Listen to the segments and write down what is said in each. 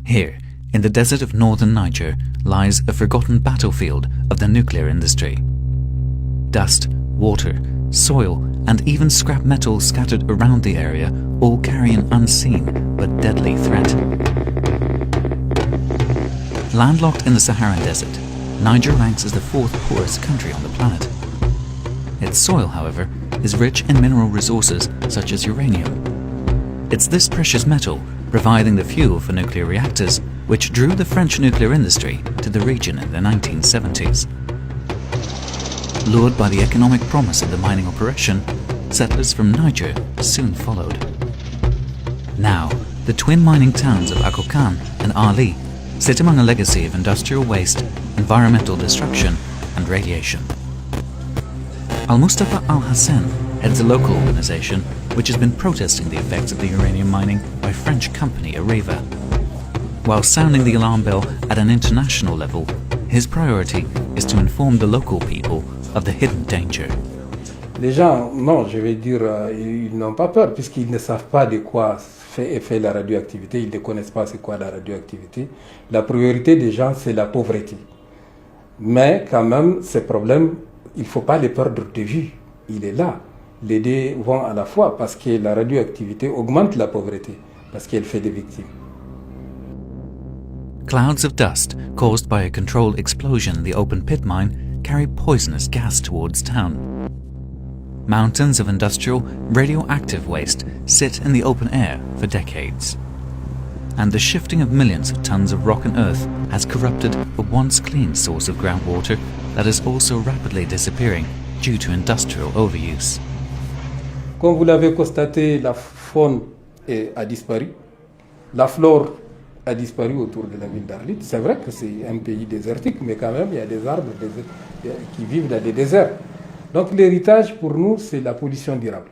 Here, in the desert of northern Niger, lies a forgotten battlefield of the nuclear industry. Dust, water, soil, and even scrap metal scattered around the area all carry an unseen but deadly threat. Landlocked in the Saharan desert, Niger ranks as the fourth poorest country on the planet. Its soil, however, is rich in mineral resources such as uranium. It's this precious metal, providing the fuel for nuclear reactors, which drew the French nuclear industry to the region in the 1970s. Lured by the economic promise of the mining operation, settlers from Niger soon followed. Now, the twin mining towns of Akokan and Ali sit among a legacy of industrial waste, environmental destruction, and radiation. Al-Mustafa Al-Hassan heads a local organization which has been protesting the effects of the uranium mining by French company Areva. While sounding the alarm bell at an international level, his priority is to inform the local people of the hidden danger. Les gens, non, je vais dire, ils n'ont pas peur puisqu'ils ne savent pas de quoi est fait la radioactivité, ils ne connaissent pas c'est quoi la radioactivité. La priorité des gens, c'est la pauvreté. Mais quand même, ces problèmes, il ne faut pas les perdre de vue. Il est là. Les deux vont à la fois parce que la radioactivité augmente la pauvreté, parce qu'elle fait des victimes. Clouds of dust caused by a controlled explosion in the open pit mine carry poisonous gas towards town. Mountains of industrial, radioactive waste sit in the open air for decades. And the shifting of millions of tons of rock and earth has corrupted a once clean source of groundwater that is also rapidly disappearing due to industrial overuse. Comme vous l'avez constaté, la faune a disparu, la flore a disparu autour de la ville d'Arlit. C'est vrai que c'est un pays désertique, mais quand même il y a des arbres qui vivent dans les déserts. Donc l'héritage pour nous, c'est la pollution durable.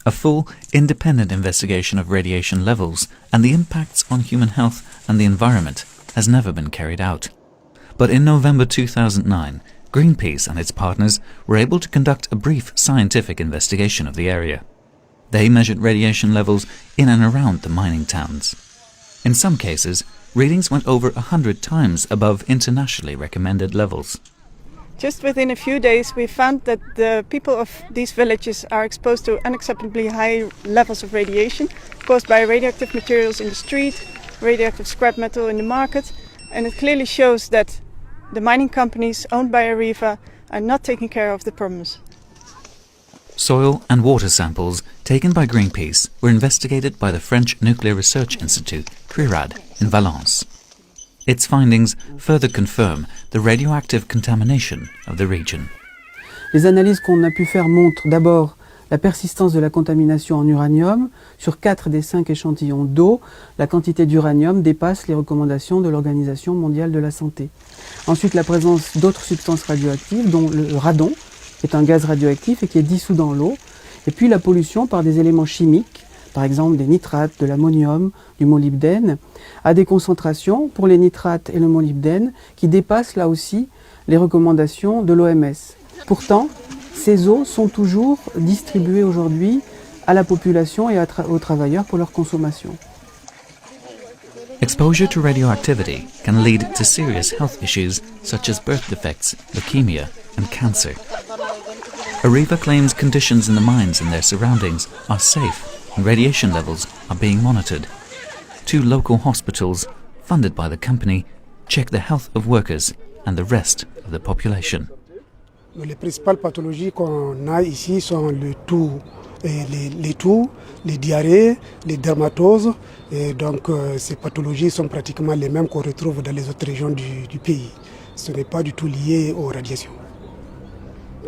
A full, independent investigation of radiation levels and the impacts on human health and the environment has never been carried out. But in November 2009, Greenpeace and its partners were able to conduct a brief scientific investigation of the area. They measured radiation levels in and around the mining towns. In some cases, readings went over 100 times above internationally recommended levels. Just within a few days, we found that the people of these villages are exposed to unacceptably high levels of radiation caused by radioactive materials in the street, radioactive scrap metal in the market, and it clearly shows that the mining companies owned by Areva are not taking care of the problems. Soil and water samples taken by Greenpeace were investigated by the French Nuclear Research Institute, CRIRAD, in Valence. Its findings further confirm the radioactive contamination of the region. Les analyses qu'on a pu faire montrent d'abord la persistance de la contamination en uranium. Sur 4 des 5 échantillons d'eau, la quantité d'uranium dépasse les recommandations de l'Organisation mondiale de la santé. Ensuite, la présence d'autres substances radioactives, dont le radon, qui est un gaz radioactif et qui est dissous dans l'eau. Et puis la pollution par des éléments chimiques, par exemple des nitrates, de l'ammonium, du molybdène, à des concentrations pour les nitrates et le molybdène qui dépassent là aussi les recommandations de l'OMS. Pourtant, ces eaux sont toujours distribuées aujourd'hui à la population et aux travailleurs pour leur consommation. Exposure to radioactivity can lead to serious health issues such as birth defects, leukemia, and cancer. Areva claims conditions in the mines and their surroundings are safe and radiation levels are being monitored. 2 local hospitals, funded by the company, check the health of workers and the rest of the population. Les principales pathologies qu'on a ici sont le toux, les diarrhées, les dermatoses. Et donc ces pathologies sont pratiquement les mêmes qu'on retrouve dans les autres régions du pays. Ce n'est pas du tout lié aux radiations.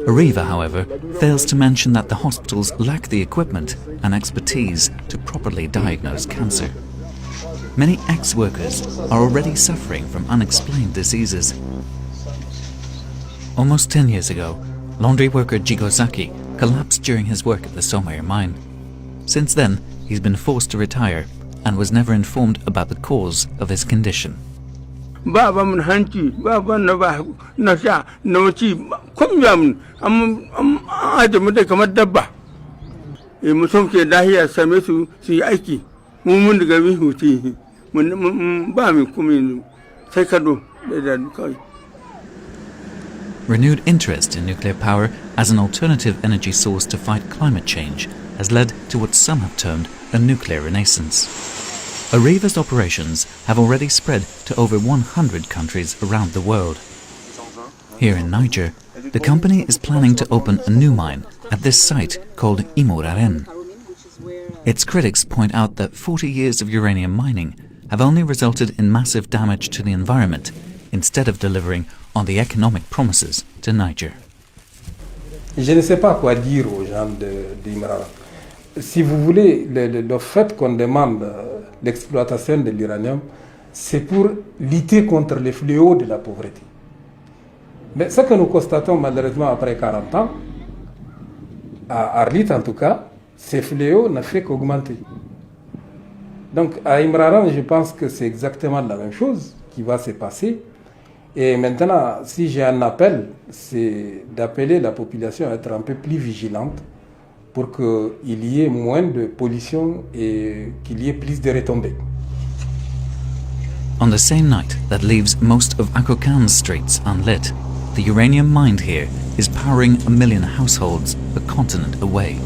Areva, however, fails to mention that the hospitals lack the equipment and expertise to properly diagnose cancer. Many ex-workers are already suffering from unexplained diseases. Almost 10 years ago, laundry worker Jigozaki collapsed during his work at the Somair mine. Since then, he's been forced to retire and was never informed about the cause of his condition. Baba mun hanci baba na sha na wuci kumya mun am aje mu da kamar dabba mu sauke lahiya same su yi aiki mu mun daga mi huti Renewed interest in nuclear power as an alternative energy source to fight climate change has led to what some have termed a nuclear renaissance. Areva's operations have already spread to over 100 countries around the world. Here in Niger, the company is planning to open a new mine at this site called Imuraren. Its critics point out that 40 years of uranium mining have only resulted in massive damage to the environment instead of delivering on the economic promises to Niger. Je ne sais pas quoi dire aux gens d'Imuraren. Si vous voulez, le fait qu'on demande l'exploitation de l'uranium, c'est pour lutter contre les fléaux de la pauvreté. Mais ce que nous constatons malheureusement après 40 ans, à Arlit en tout cas, ces fléaux n'ont fait qu'augmenter. Donc à Imuraren, je pense que c'est exactement la même chose qui va se passer. Et maintenant, si j'ai un appel, c'est d'appeler la population à être un peu plus vigilante pour qu'il y ait moins de pollution et qu'il y ait plus de retombées. On the same night that leaves most of Akokan's streets unlit, the uranium mined here is powering 1 million households a continent away.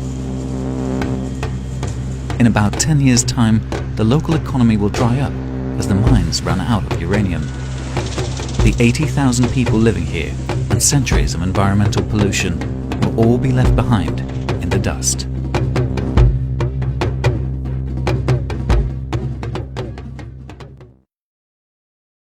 In about 10 years' time, the local economy will dry up as the mines run out of uranium. The 80,000 people living here and centuries of environmental pollution will all be left behind in the dust.